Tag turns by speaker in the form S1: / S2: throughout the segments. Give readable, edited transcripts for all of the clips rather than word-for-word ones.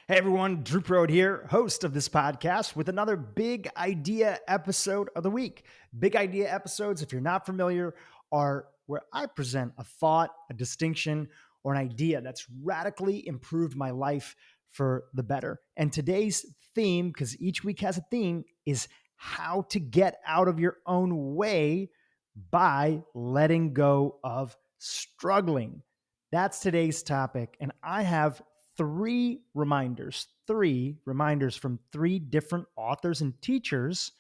S1: Hey everyone, Dhru Purohit here, host of this podcast with another big idea episode of the week. Big idea episodes, if you're not familiar, are where I present a thought, a distinction, or an idea that's radically improved my life for the better. And today's theme, because each week has a theme, is how to get out of your own way by letting go of struggling. That's today's topic. And I have three reminders from three different authors and teachers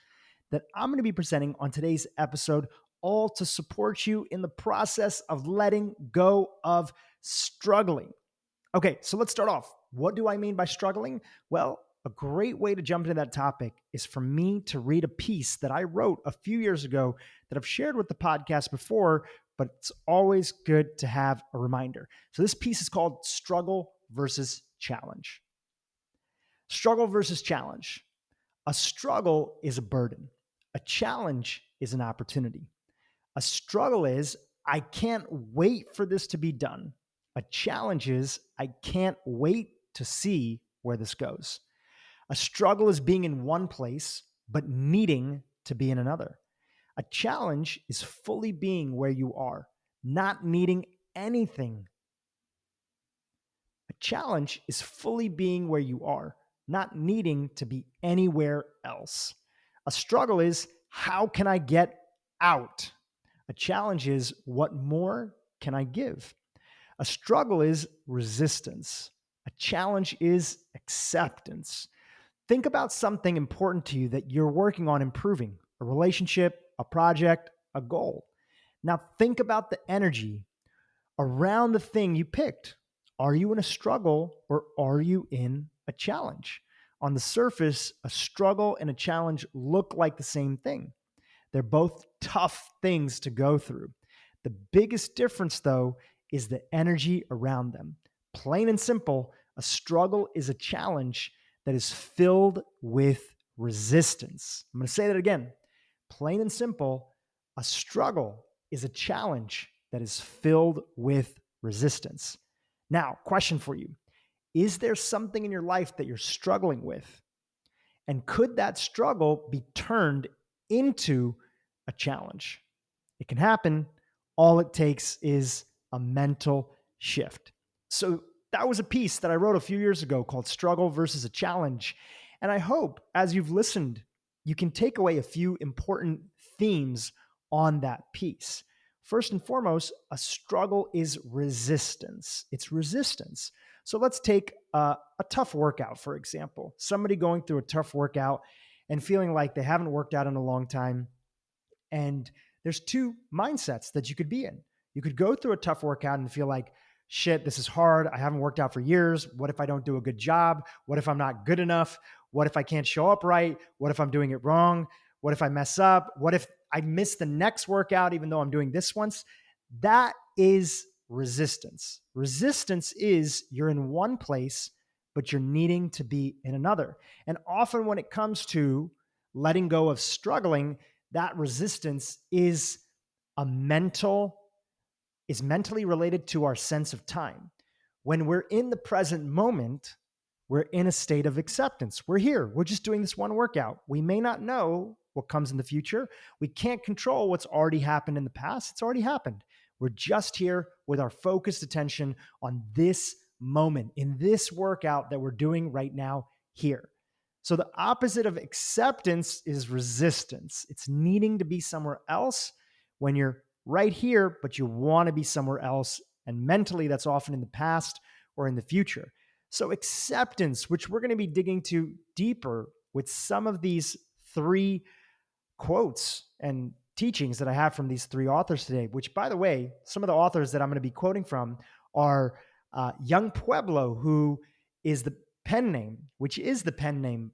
S1: that I'm going to be presenting on today's episode, all to support you in the process of letting go of struggling. Okay, so let's start off. What do I mean by struggling? Well, a great way to jump into that topic is for me to read a piece that I wrote a few years ago that I've shared with the podcast before, but it's always good to have a reminder. So this piece is called Struggle versus Challenge. Struggle versus challenge. A struggle is a burden. A challenge is an opportunity. A struggle is, I can't wait for this to be done. A challenge is, I can't wait to see where this goes. A struggle is being in one place, but needing to be in another. A challenge is fully being where you are, not needing anything. A challenge is fully being where you are, not needing to be anywhere else. A struggle is, how can I get out? A challenge is, what more can I give? A struggle is resistance. A challenge is acceptance. Think about something important to you that you're working on improving, a relationship, a project, a goal. Now think about the energy around the thing you picked. Are you in a struggle or are you in a challenge? On the surface, a struggle and a challenge look like the same thing. They're both tough things to go through. The biggest difference, though, is the energy around them. Plain and simple, a struggle is a challenge that is filled with resistance. I'm going to say that again. Plain and simple, a struggle is a challenge that is filled with resistance. Now, question for you. Is there something in your life that you're struggling with? And could that struggle be turned into a challenge? It can happen. All it takes is a mental shift. So that was a piece that I wrote a few years ago called Struggle versus a Challenge. And I hope as you've listened, you can take away a few important themes on that piece. First and foremost, a struggle is resistance. It's resistance. So let's take a tough workout, for example. Somebody going through a tough workout and feeling like they haven't worked out in a long time. And there's two mindsets that you could be in. You could go through a tough workout and feel like, shit, this is hard. I haven't worked out for years. What if I don't do a good job? What if I'm not good enough? What if I can't show up right? What if I'm doing it wrong? What if I mess up? What if I miss the next workout, even though I'm doing this once? That is resistance. Resistance is you're in one place, but you're needing to be in another. And often when it comes to letting go of struggling, that resistance is mentally related to our sense of time. When we're in the present moment, we're in a state of acceptance. We're here. We're just doing this one workout. We may not know what comes in the future. We can't control what's already happened in the past. It's already happened. We're just here with our focused attention on this moment, in this workout that we're doing right now here. So the opposite of acceptance is resistance. It's needing to be somewhere else when you're right here, but you want to be somewhere else. And mentally, that's often in the past or in the future. So acceptance, which we're going to be digging to deeper with some of these three quotes and teachings that I have from these three authors today, which, by the way, some of the authors that I'm going to be quoting from are Young Pueblo, who is the pen name, which is the pen name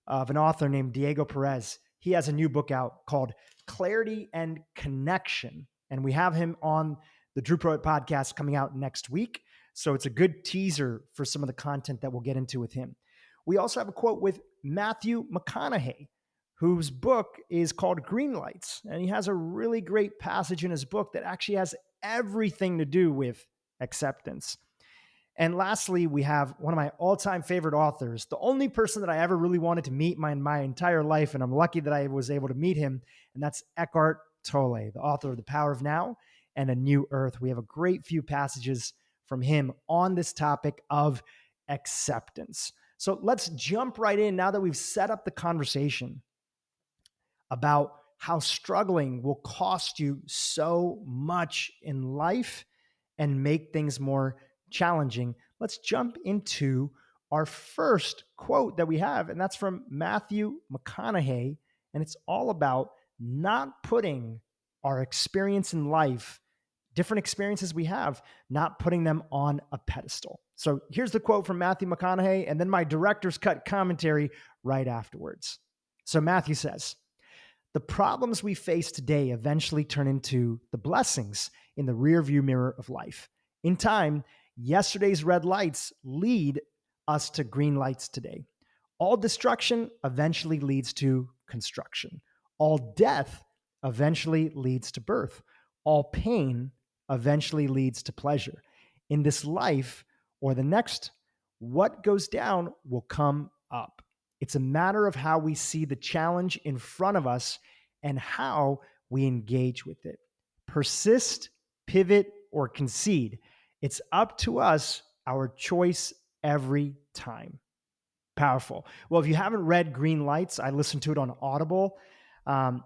S1: of an author named Diego Perez. He has a new book out called Clarity and Connection. And we have him on the Dhru Purohit Podcast coming out next week. So it's a good teaser for some of the content that we'll get into with him. We also have a quote with Matthew McConaughey, whose book is called Green Lights. And he has a really great passage in his book that actually has everything to do with acceptance. And lastly, we have one of my all-time favorite authors, the only person that I ever really wanted to meet my entire life, and I'm lucky that I was able to meet him, and that's Eckhart Tolle, the author of The Power of Now and A New Earth. We have a great few passages from him on this topic of acceptance. So let's jump right in now that we've set up the conversation about how struggling will cost you so much in life and make things more challenging. Let's jump into our first quote that we have, and that's from Matthew McConaughey, and it's all about not putting our experience in life, different experiences we have, not putting them on a pedestal. So here's the quote from Matthew McConaughey, and then my director's cut commentary right afterwards. So Matthew says, "The problems we face today eventually turn into the blessings in the rearview mirror of life. In time, yesterday's red lights lead us to green lights today. All destruction eventually leads to construction. All death eventually leads to birth. All pain eventually leads to pleasure. In this life or the next, what goes down will come up. It's a matter of how we see the challenge in front of us and how we engage with it. Persist, pivot, or concede. It's up to us, our choice every time." Powerful. Well, if you haven't read Green Lights, I listened to it on Audible.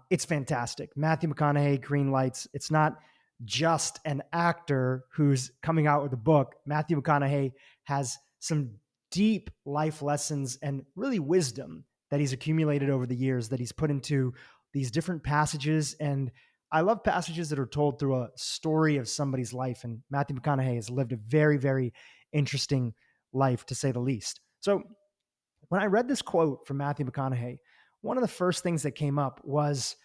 S1: It's fantastic. Matthew McConaughey, Green Lights. It's not just an actor who's coming out with a book. Matthew McConaughey has some deep life lessons and really wisdom that he's accumulated over the years that he's put into these different passages. And I love passages that are told through a story of somebody's life. And Matthew McConaughey has lived a very, very interesting life, to say the least. So when I read this quote from Matthew McConaughey, one of the first things that came up was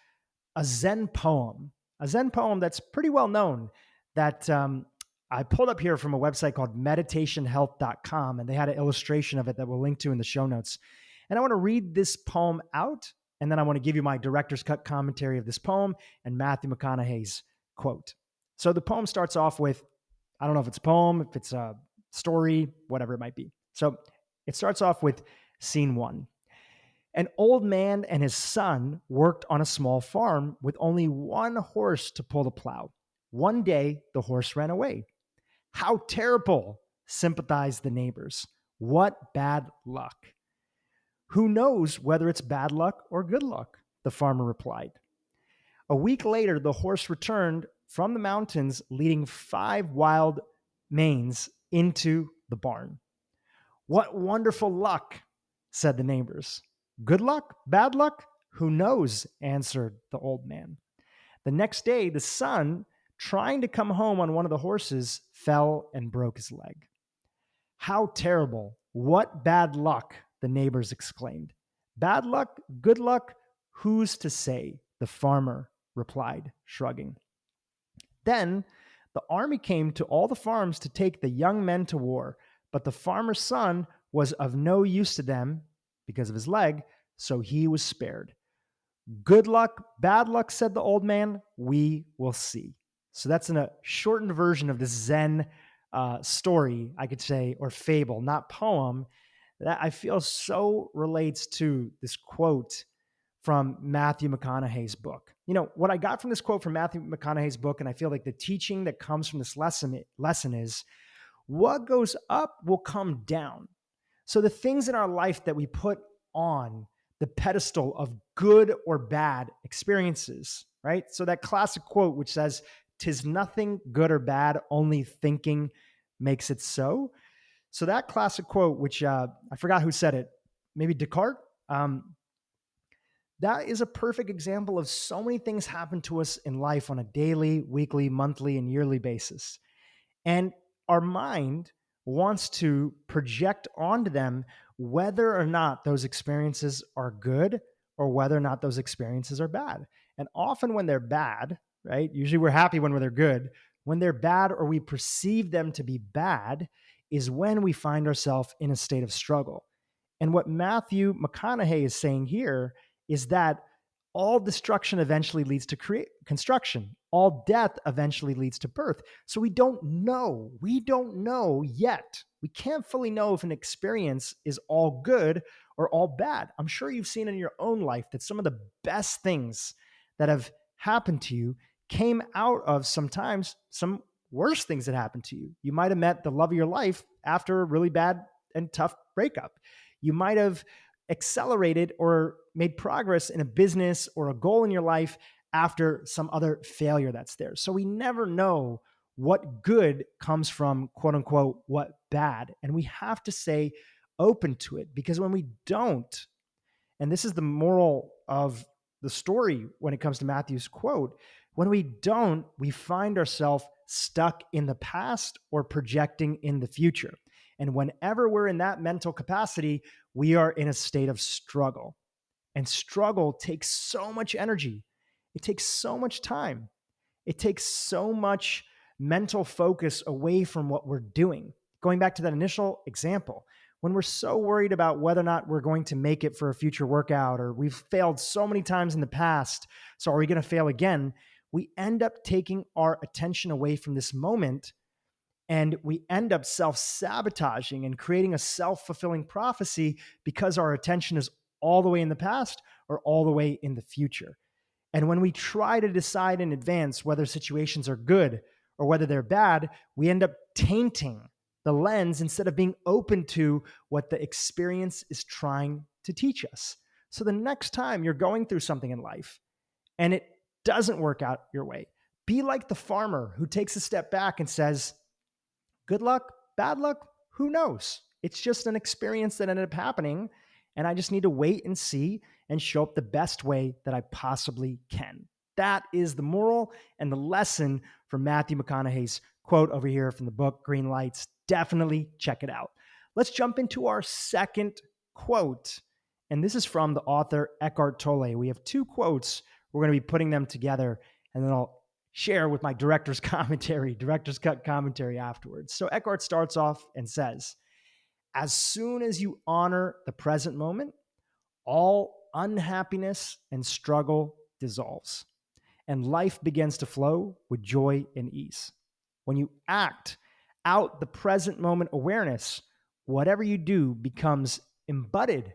S1: a Zen poem that's pretty well known that I pulled up here from a website called meditationhealth.com, and they had an illustration of it that we'll link to in the show notes. And I want to read this poem out, and then I want to give you my director's cut commentary of this poem and Matthew McConaughey's quote. So the poem starts off with, I don't know if it's a poem, if it's a story, whatever it might be. So it starts off with scene 1. An old man and his son worked on a small farm with only one horse to pull the plow. One day, the horse ran away. "How terrible," sympathized the neighbors. "What bad luck." "Who knows whether it's bad luck or good luck?" the farmer replied. A week later, the horse returned from the mountains, leading 5 wild manes into the barn. "What wonderful luck," said the neighbors. "Good luck? Bad luck? Who knows?" answered the old man. The next day, the son, trying to come home on one of the horses, fell and broke his leg. "How terrible! What bad luck!" the neighbors exclaimed. "Bad luck? Good luck? Who's to say?" the farmer replied, shrugging. Then the army came to all the farms to take the young men to war, but the farmer's son was of no use to them because of his leg, so he was spared. "Good luck, bad luck," said the old man. "We will see." So that's in a shortened version of this Zen story, I could say, or fable, not poem, that I feel so relates to this quote from Matthew McConaughey's book. You know, what I got from this quote from Matthew McConaughey's book, and I feel like the teaching that comes from this lesson is, what goes up will come down. So the things in our life that we put on the pedestal of good or bad experiences, right? So that classic quote, which says, "'Tis nothing good or bad, only thinking makes it so." So that classic quote, which I forgot who said it, maybe Descartes, that is a perfect example of so many things happen to us in life on a daily, weekly, monthly, and yearly basis. And our mind wants to project onto them whether or not those experiences are good or whether or not those experiences are bad. And often when they're bad, right? Usually we're happy when they're good. When they're bad or we perceive them to be bad is when we find ourselves in a state of struggle. And what Matthew McConaughey is saying here is that all destruction eventually leads to construction. All death eventually leads to birth. So we don't know. We don't know yet. We can't fully know if an experience is all good or all bad. I'm sure you've seen in your own life that some of the best things that have happened to you came out of sometimes some worse things that happened to you. You might have met the love of your life after a really bad and tough breakup. You might have accelerated or made progress in a business or a goal in your life after some other failure that's there. So we never know what good comes from quote unquote what bad. And we have to stay open to it, because when we don't, and this is the moral of the story when it comes to Matthew's quote, when we don't, we find ourselves stuck in the past or projecting in the future. And whenever we're in that mental capacity, we are in a state of struggle. And struggle takes so much energy. It takes so much time. It takes so much mental focus away from what we're doing. Going back to that initial example, when we're so worried about whether or not we're going to make it for a future workout, or we've failed so many times in the past, so are we going to fail again? We end up taking our attention away from this moment, and we end up self-sabotaging and creating a self-fulfilling prophecy because our attention is all the way in the past or all the way in the future. And when we try to decide in advance whether situations are good or whether they're bad, we end up tainting the lens instead of being open to what the experience is trying to teach us. So the next time you're going through something in life and it doesn't work out your way, be like the farmer who takes a step back and says, good luck, bad luck, who knows? It's just an experience that ended up happening, and I just need to wait and see and show up the best way that I possibly can. That is the moral and the lesson from Matthew McConaughey's quote over here from the book Green Lights. Definitely check it out. Let's jump into our second quote, and this is from the author Eckhart Tolle. We have two quotes. We're going to be putting them together, and then I'll share with my director's cut commentary afterwards. So Eckhart starts off and says, as soon as you honor the present moment, all unhappiness and struggle dissolves, and life begins to flow with joy and ease. When you act out the present moment awareness, whatever you do becomes embodied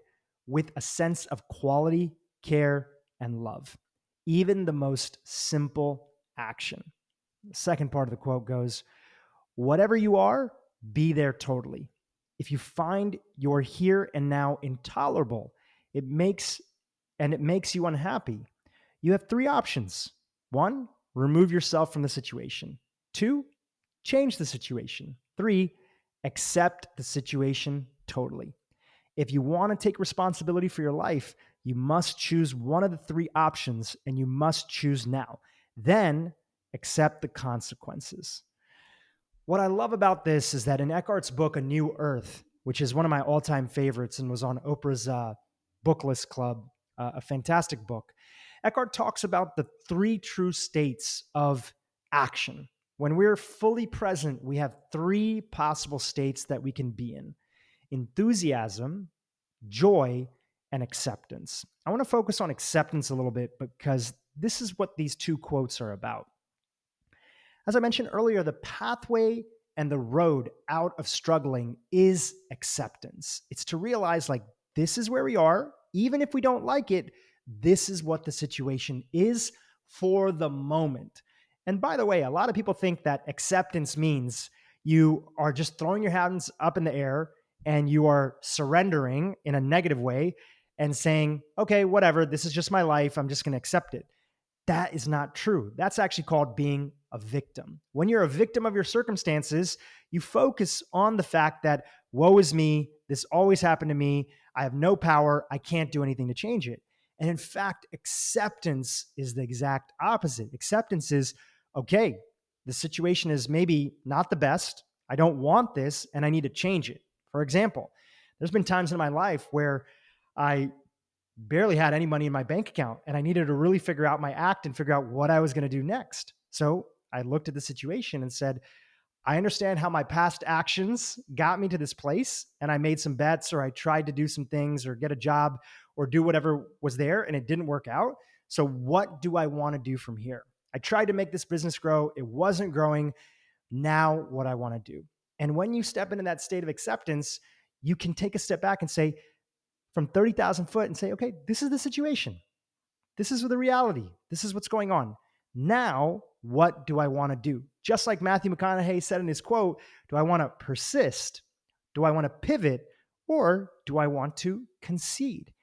S1: with a sense of quality, care, and love. Even the most simple action. The second part of the quote goes, whatever you are, be there totally. If you find your here and now intolerable, it makes you unhappy, you have three options. 1, remove yourself from the situation. 2, change the situation. 3, accept the situation totally. If you want to take responsibility for your life, you must choose one of the three options, and you must choose now. Then accept the consequences. What I love about this is that in Eckhart's book, A New Earth, which is one of my all-time favorites and was on Oprah's book list club, a fantastic book, Eckhart talks about the three true states of action. When we're fully present, we have three possible states that we can be in: enthusiasm, joy, and acceptance. I want to focus on acceptance a little bit because this is what these two quotes are about. As I mentioned earlier, the pathway and the road out of struggling is acceptance. It's to realize, like, this is where we are. Even if we don't like it, this is what the situation is for the moment. And by the way, a lot of people think that acceptance means you are just throwing your hands up in the air and you are surrendering in a negative way and saying, okay, whatever, this is just my life, I'm just going to accept it. That is not true. That's actually called being a victim. When you're a victim of your circumstances, you focus on the fact that, woe is me, this always happened to me, I have no power, I can't do anything to change it. And in fact, acceptance is the exact opposite. Acceptance is, okay, the situation is maybe not the best, I don't want this, and I need to change it. For example, there's been times in my life where I barely had any money in my bank account, and I needed to really figure out my act and figure out what I was going to do next. So I looked at the situation and said, I understand how my past actions got me to this place, and I made some bets, or I tried to do some things or get a job or do whatever was there, and it didn't work out. So what do I want to do from here? I tried to make this business grow. It wasn't growing. Now what I want to do. And when you step into that state of acceptance, you can take a step back and say, from 30,000 foot and say, okay, this is the situation. This is the reality. This is what's going on. Now, what do I want to do? Just like Matthew McConaughey said in his quote, do I want to persist? Do I want to pivot? Or do I want to concede?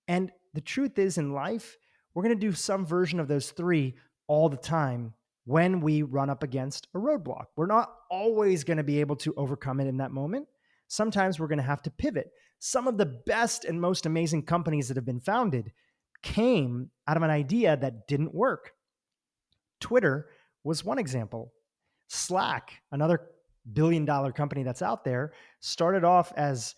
S1: And the truth is, in life, we're going to do some version of those three all the time when we run up against a roadblock. We're not always going to be able to overcome it in that moment. Sometimes we're going to have to pivot. Some of the best and most amazing companies that have been founded came out of an idea that didn't work. Twitter was one example. Slack, another billion-dollar company that's out there, started off as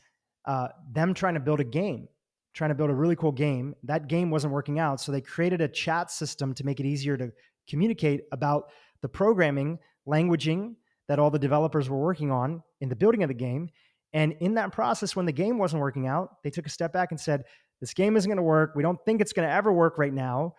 S1: them trying to build a game, trying to build a really cool game. That game wasn't working out, so they created a chat system to make it easier to communicate about the programming, languaging that all the developers were working on in the building of the game. And in that process, when the game wasn't working out, they took a step back and said, this game isn't going to work. We don't think it's going to ever work right now.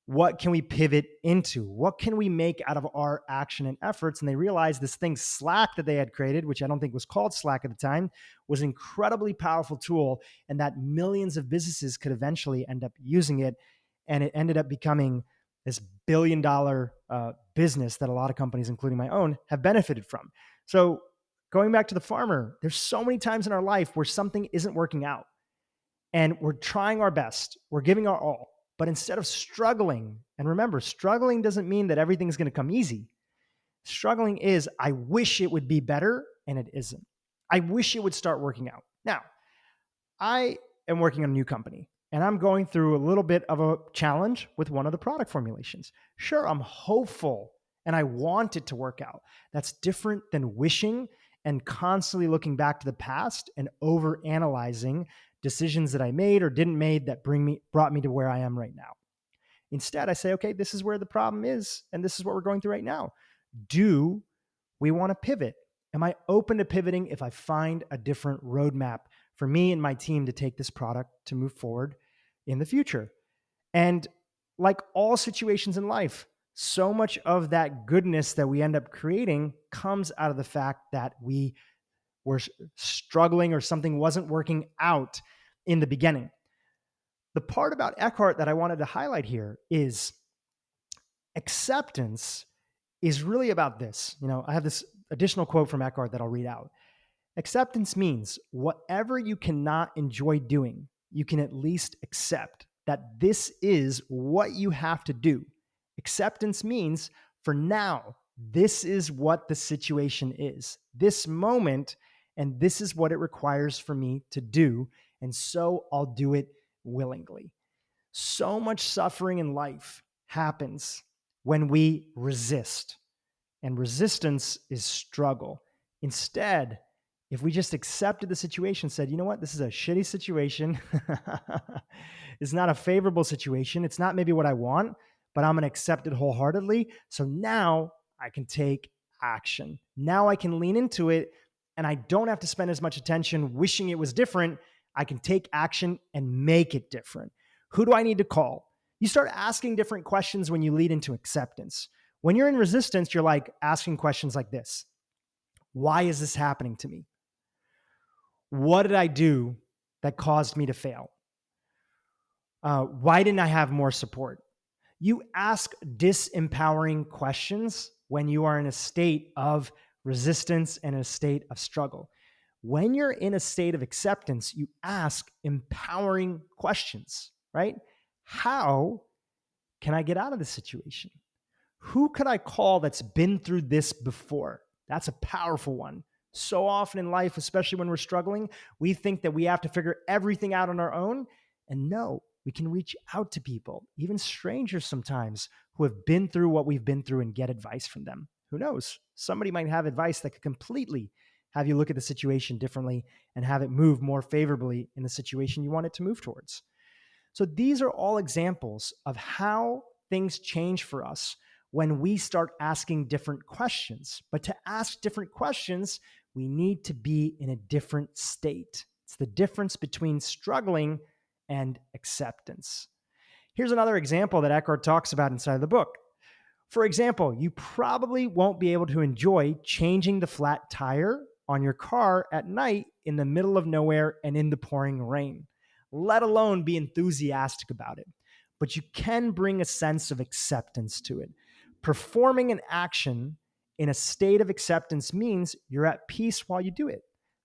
S1: What can we pivot into? What can we make out of our action and efforts? And they realized this thing Slack that they had created, which I don't think was called Slack at the time, was an incredibly powerful tool, and that millions of businesses could eventually end up using it. And it ended up becoming this billion-dollar business that a lot of companies, including my own, have benefited from. So going back to the farmer, there's so many times in our life where something isn't working out and we're trying our best. We're giving our all. But instead of struggling, and remember, struggling doesn't mean that everything's going to come easy. Struggling is, I wish it would be better, and it isn't. I wish it would start working out. Now, I am working on a new company, and I'm going through a little bit of a challenge with one of the product formulations. Sure, I'm hopeful, and I want it to work out. That's different than wishing and constantly looking back to the past and overanalyzing decisions that I made or didn't made that brought me to where I am right now. Instead, I say, okay, this is where the problem is, and this is what we're going through right now. Do we want to pivot? Am I open to pivoting if I find a different roadmap for me and my team to take this product to move forward in the future? And like all situations in life, so much of that goodness that we end up creating comes out of the fact that we were struggling or something wasn't working out in the beginning. The part about Eckhart that I wanted to highlight here is acceptance is really about this. I have this additional quote from Eckhart that I'll read out. Acceptance means whatever you cannot enjoy doing, you can at least accept that this is what you have to do. Acceptance means for now, this is what the situation is, this moment, and this is what it requires for me to do. And so I'll do it willingly. So much suffering in life happens when we resist, and resistance is struggle. Instead, if we just accepted the situation, said, you know what, this is a shitty situation. It's not a favorable situation. It's not maybe what I want, but I'm going to accept it wholeheartedly. So now I can take action. Now I can lean into it, and I don't have to spend as much attention wishing it was different. I can take action and make it different. Who do I need to call? You start asking different questions when you lead into acceptance. When you're in resistance, you're like asking questions like this. Why is this happening to me? What did I do that caused me to fail? Why didn't I have more support? You ask disempowering questions when you are in a state of resistance and a state of struggle. When you're in a state of acceptance, you ask empowering questions, right? How can I get out of this situation? Who could I call that's been through this before? That's a powerful one. So often in life, especially when we're struggling, we think that we have to figure everything out on our own. And no, we can reach out to people, even strangers sometimes, who have been through what we've been through and get advice from them. Who knows? Somebody might have advice that could completely have you look at the situation differently and have it move more favorably in the situation you want it to move towards. So these are all examples of how things change for us when we start asking different questions. But to ask different questions, we need to be in a different state. It's the difference between struggling and acceptance. Here's another example that Eckhart talks about inside the book. For example, you probably won't be able to enjoy changing the flat tire on your car at night in the middle of nowhere and in the pouring rain, let alone be enthusiastic about it. But you can bring a sense of acceptance to it. Performing an action in a state of acceptance means you're at peace while you do it.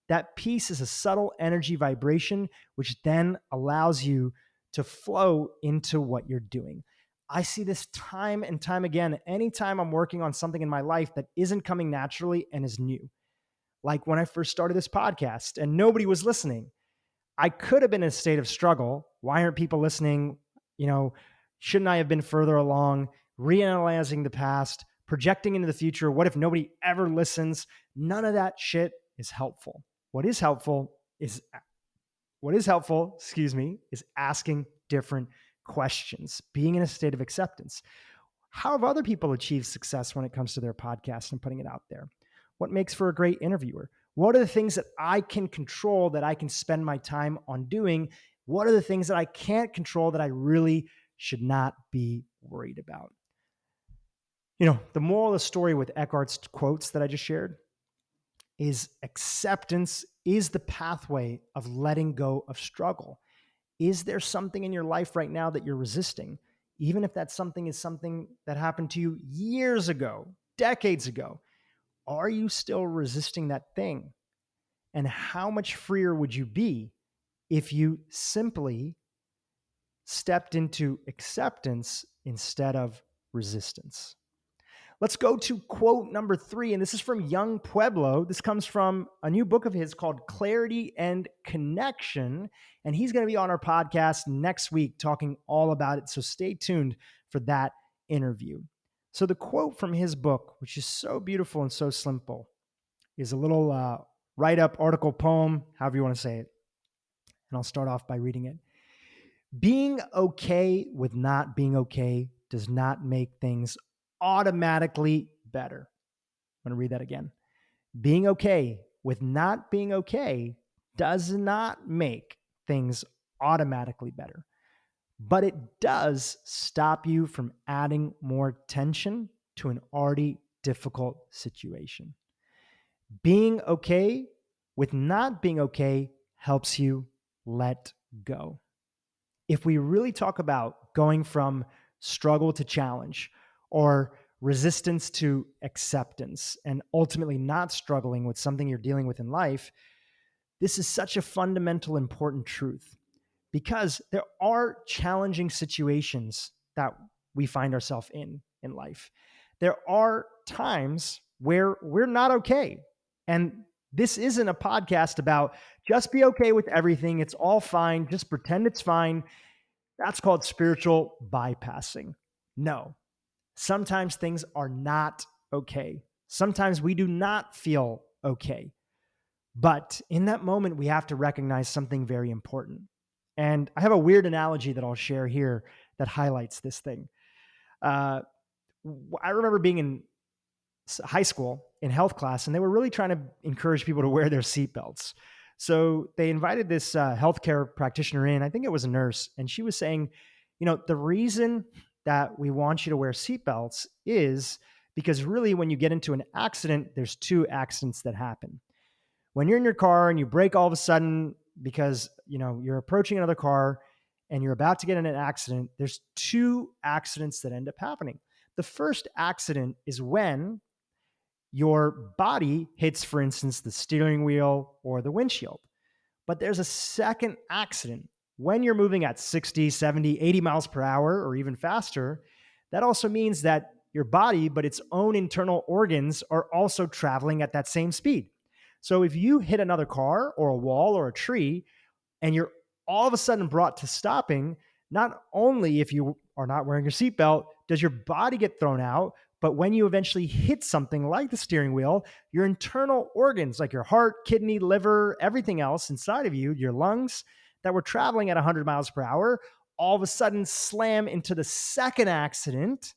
S1: That peace is a subtle energy vibration, which then allows you to flow into what you're doing. I see this time and time again. Anytime I'm working on something in my life that isn't coming naturally and is new, like when I first started this podcast and nobody was listening, I could have been in a state of struggle. Why aren't people listening? Shouldn't I have been further along? Reanalyzing the past, projecting into the future. What if nobody ever listens? None of that shit is helpful. What is helpful, is asking different questions, being in a state of acceptance. How have other people achieved success when it comes to their podcast and putting it out there? What makes for a great interviewer? What are the things that I can control that I can spend my time on doing? What are the things that I can't control that I really should not be worried about? The moral of the story with Eckhart's quotes that I just shared is acceptance is the pathway of letting go of struggle. Is there something in your life right now that you're resisting? Even if that something is something that happened to you years ago, decades ago, are you still resisting that thing? And how much freer would you be if you simply stepped into acceptance instead of resistance? Let's go to quote number 3, and this is from Young Pueblo. This comes from a new book of his called Clarity and Connection, and he's going to be on our podcast next week talking all about it, so stay tuned for that interview. So the quote from his book, which is so beautiful and so simple, is a little write-up, article, poem, however you want to say it, and I'll start off by reading it. Being okay with not being okay does not make things automatically better. I'm going to read that again. Being okay with not being okay does not make things automatically better, but it does stop you from adding more tension to an already difficult situation. Being okay with not being okay helps you let go. If we really talk about going from struggle to challenge, or resistance to acceptance, and ultimately not struggling with something you're dealing with in life, this is such a fundamental, important truth, because there are challenging situations that we find ourselves in life. There are times where we're not okay. And this isn't a podcast about just be okay with everything. It's all fine. Just pretend it's fine. That's called spiritual bypassing. No. Sometimes things are not okay. Sometimes we do not feel okay. But in that moment, we have to recognize something very important. And I have a weird analogy that I'll share here that highlights this thing. I remember being in high school in health class, and they were really trying to encourage people to wear their seatbelts. So they invited this healthcare practitioner in. I think it was a nurse. And she was saying, the reason that we want you to wear seatbelts is because really when you get into an accident, there's 2 accidents that happen. When you're in your car and you brake all of a sudden because you're approaching another car and you're about to get in an accident, there's 2 accidents that end up happening. The first accident is when your body hits, for instance, the steering wheel or the windshield. But there's a second accident when you're moving at 60, 70, 80 miles per hour or even faster. That also means that your body, but its own internal organs, are also traveling at that same speed. So if you hit another car or a wall or a tree and you're all of a sudden brought to stopping, not only if you are not wearing your seatbelt does your body get thrown out, but when you eventually hit something like the steering wheel, your internal organs like your heart, kidney, liver, everything else inside of you, your lungs that were traveling at 100 miles per hour, all of a sudden slam into the second accident,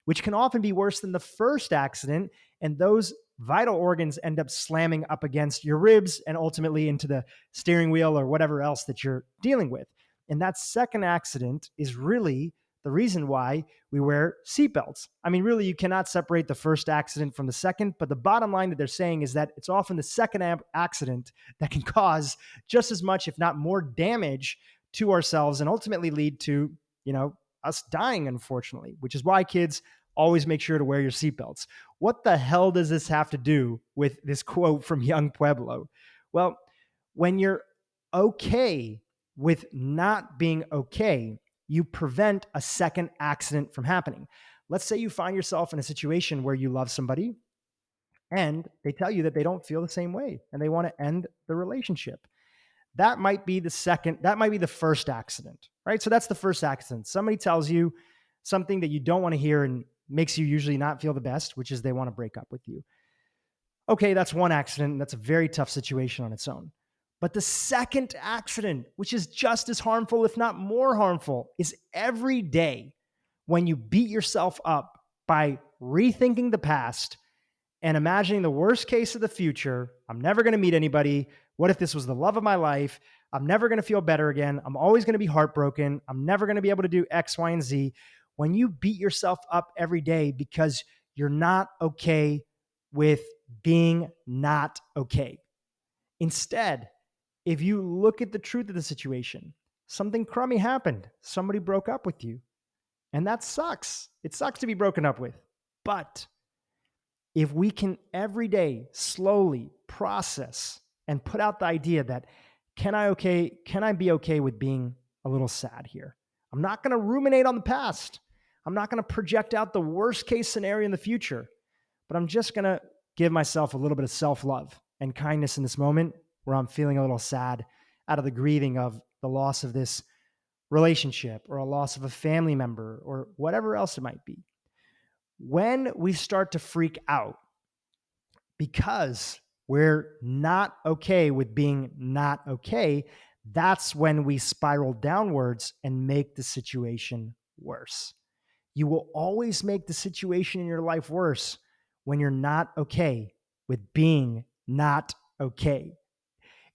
S1: which can often be worse than the first accident. And those vital organs end up slamming up against your ribs and ultimately into the steering wheel or whatever else that you're dealing with. And that second accident is really the reason why we wear seatbelts. I mean, really, you cannot separate the first accident from the second, but the bottom line that they're saying is that it's often the second accident that can cause just as much, if not more, damage to ourselves and ultimately lead to, us dying, unfortunately, which is why kids always make sure to wear your seatbelts. What the hell does this have to do with this quote from Young Pueblo? Well, when you're okay with not being okay, you prevent a second accident from happening. Let's say you find yourself in a situation where you love somebody and they tell you that they don't feel the same way and they want to end the relationship. That might be the first accident, right? So that's the first accident. Somebody tells you something that you don't want to hear and makes you usually not feel the best, which is they want to break up with you. Okay, that's one accident. And that's a very tough situation on its own. But the second accident, which is just as harmful, if not more harmful, is every day when you beat yourself up by rethinking the past and imagining the worst case of the future. I'm never going to meet anybody. What if this was the love of my life? I'm never going to feel better again. I'm always going to be heartbroken. I'm never going to be able to do X, Y, and Z. When you beat yourself up every day because you're not okay with being not okay. Instead, if you look at the truth of the situation, something crummy happened. Somebody broke up with you. And that sucks. It sucks to be broken up with. But if we can every day slowly process and put out the idea that, can I be okay with being a little sad here? I'm not going to ruminate on the past. I'm not going to project out the worst case scenario in the future, but I'm just going to give myself a little bit of self-love and kindness in this moment where I'm feeling a little sad out of the grieving of the loss of this relationship or a loss of a family member or whatever else it might be. When we start to freak out because we're not okay with being not okay, that's when we spiral downwards and make the situation worse. You will always make the situation in your life worse when you're not okay with being not okay.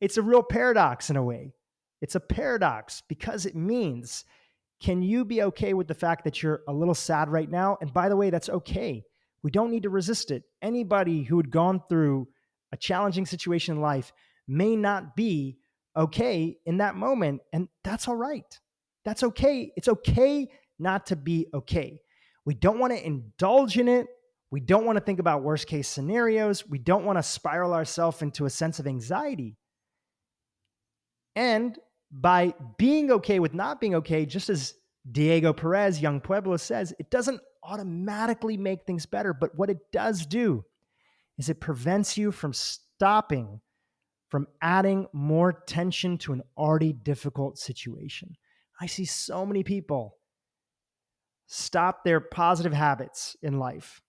S1: It's a real paradox in a way. It's a paradox because it means, can you be okay with the fact that you're a little sad right now? And by the way, that's okay. We don't need to resist it. Anybody who had gone through a challenging situation in life may not be okay in that moment, and that's all right. That's okay. It's okay not to be okay. We don't want to indulge in it. We don't want to think about worst case scenarios. We don't want to spiral ourselves into a sense of anxiety. And by being okay with not being okay, just as Diego Perez, Young Pueblo, says, it doesn't automatically make things better. But what it does do is it prevents you from adding more tension to an already difficult situation. I see so many people stop their positive habits in life.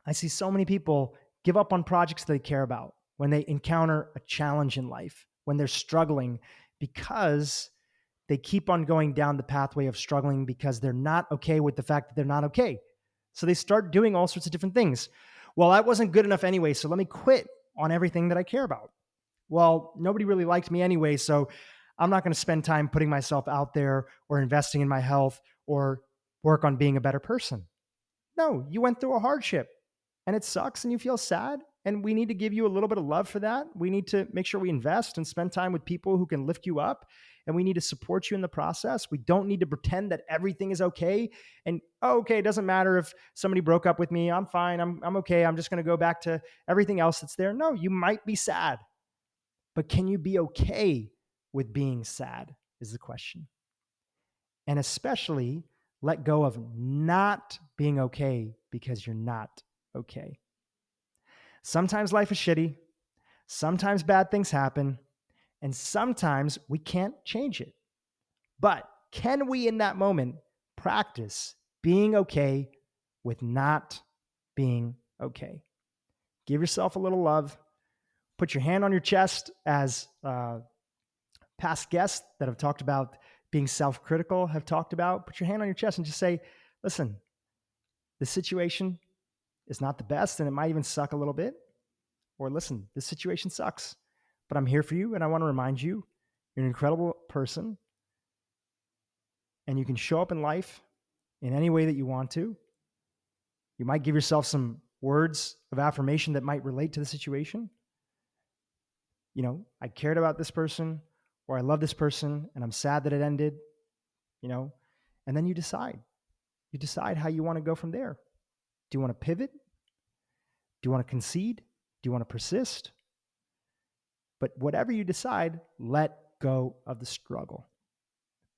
S1: I see so many people give up on projects they care about when they encounter a challenge in life, when they're struggling, because they keep on going down the pathway of struggling because they're not okay with the fact that they're not okay. So they start doing all sorts of different things. Well, I wasn't good enough anyway, so let me quit on everything that I care about. Well, nobody really liked me anyway, so I'm not going to spend time putting myself out there or investing in my health or work on being a better person. No, you went through a hardship and it sucks and you feel sad. And we need to give you a little bit of love for that. We need to make sure we invest and spend time with people who can lift you up. And we need to support you in the process. We don't need to pretend that everything is okay. And, okay, it doesn't matter if somebody broke up with me. I'm fine. I'm okay. I'm just going to go back to everything else that's there. No, you might be sad. But can you be okay with being sad is the question. And especially let go of not being okay because you're not okay. Sometimes life is shitty. Sometimes bad things happen. And sometimes we can't change it. But can we, in that moment, practice being okay with not being okay? Give yourself a little love. Put your hand on your chest, as past guests that have talked about being self-critical have talked about. Put your hand on your chest and just say, listen, this situation is not the best and it might even suck a little bit. Or listen, this situation sucks, but I'm here for you and I want to remind you, you're an incredible person and you can show up in life in any way that you want to. You might give yourself some words of affirmation that might relate to the situation. I cared about this person, or I love this person and I'm sad that it ended, and then you decide. You decide how you want to go from there. Do you want to pivot? Do you want to concede? Do you want to persist? But whatever you decide, let go of the struggle.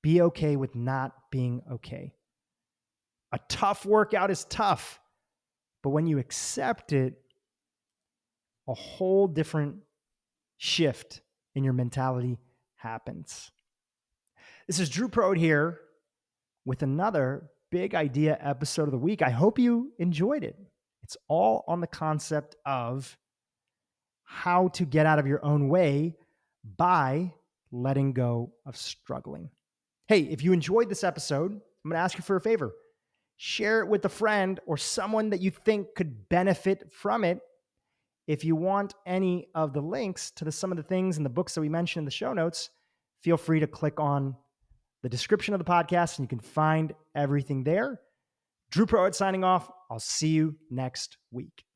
S1: Be okay with not being okay. A tough workout is tough, but when you accept it, a whole different shift in your mentality happens. This is Dhru Purohit here with another big idea episode of the week. I hope you enjoyed it. It's all on the concept of how to get out of your own way by letting go of struggling. Hey, if you enjoyed this episode, I'm going to ask you for a favor. Share it with a friend or someone that you think could benefit from it. If you want any of the links to some of the things and the books that we mentioned in the show notes, feel free to click on the description of the podcast and you can find everything there. Dhru Purohit signing off. I'll see you next week.